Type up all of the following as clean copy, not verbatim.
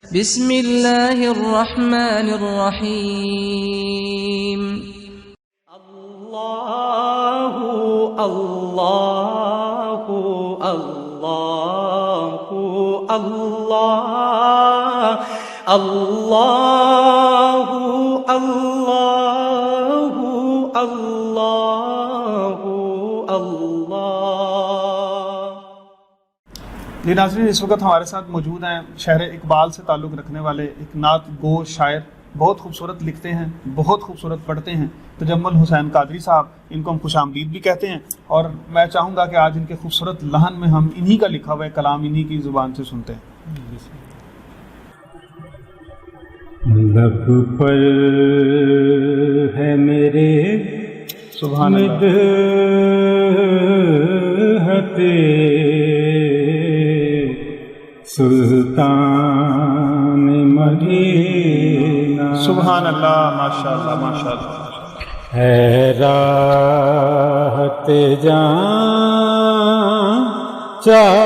بسم اللہ الرحمن الرحیم اللہ اللہ اللہ اللہ اللہ اللہ اللہ اللہ۔ یہ ناظرین اس وقت ہمارے ساتھ موجود ہیں شہر اقبال سے تعلق رکھنے والے ایک نعت گو شاعر، بہت خوبصورت لکھتے ہیں، بہت خوبصورت پڑھتے ہیں، تجمل حسین قادری صاحب، ان کو ہم خوش آمدید بھی کہتے ہیں، اور میں چاہوں گا کہ آج ان کے خوبصورت لحن میں ہم انہی کا لکھا ہوا کلام انہی کی زبان سے سنتے ہیں۔ لب پر ہے میرے سبحان اللہ، مدحت سلطان مدینہ، سبحان اللہ، ماشاء اللہ ماشاء اللہ۔ ہے راحت جان چاہتے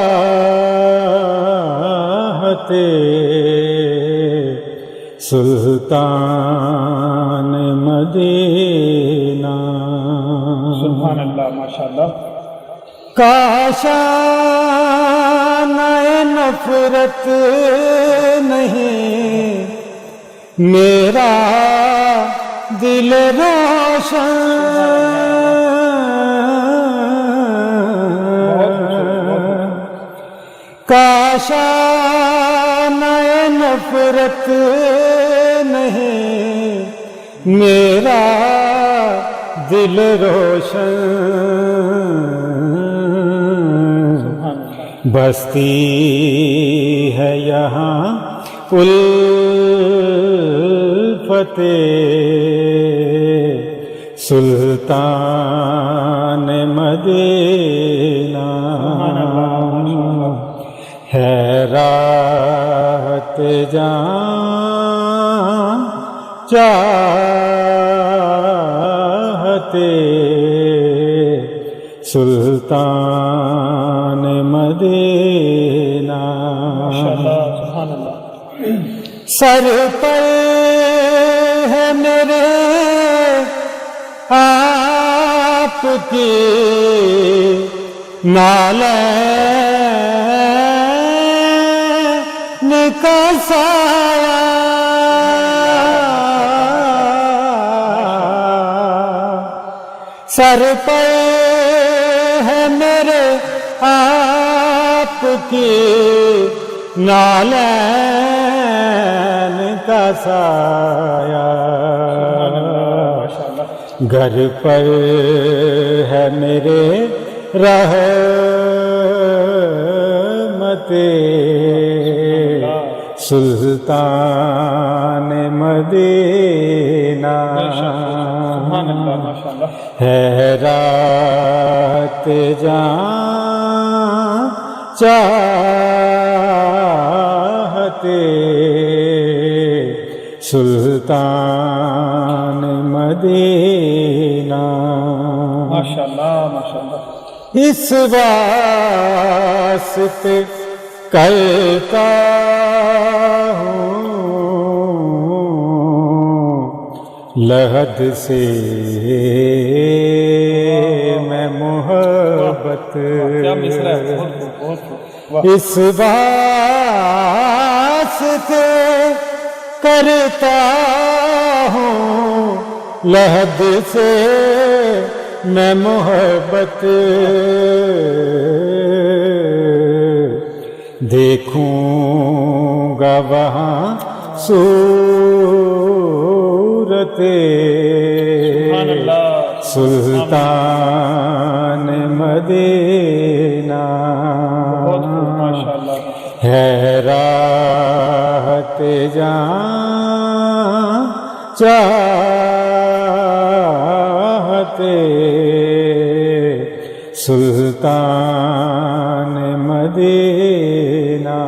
سلطان مدینہ، سبحان اللہ ماشاء اللہ۔ کاشانہ نفرت نہیں میرا دل روشن، کاشانہ نفرت نہیں میرا دل روشن، بستی ہے یہاں الفت سلطان مدینہ، ہے راحت جان چاہتے سلطان مدینہ، سبحان اللہ۔ سر پر ہے میرے آپ کی نالین کا سایہ، سر پر ہے میرے آپ کی نالین کا سایہ، گھر پر ہے میرے رحمت سلطان مدینہ، ہے رات جان چاہتے سلطان مدینہ، ماشاءاللہ ماشاءاللہ۔ اس واسطے کرتا ہوں لحد سے میں محبت، اس واسطے کرتا ہوں لحد سے میں محبت، دیکھوں گا وہاں صورت سلطان مدینہ، ہے راحت جان چاہتے سلطان مدینہ،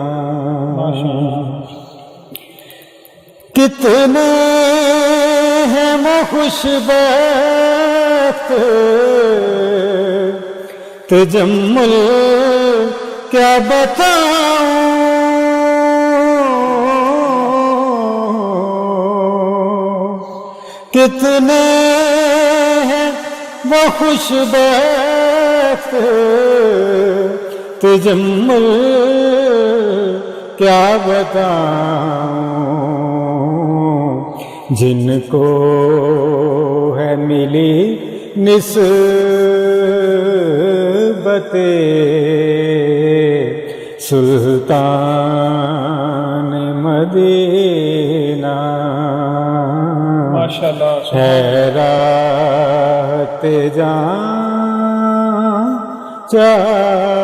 کتنے ہیں وہ خوش بخت تجمل کیا بتاؤں، کتنے ہیں وہ خوش بخت تجمل کیا بتاؤں جن کو ہے ملی نسبت سلطان مدینہ ماشاءاللہ حیرات جان چاہتے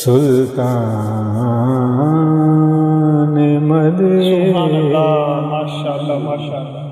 سلطان مدینہ. سبحان اللہ، ماشاءاللہ ماشاءاللہ.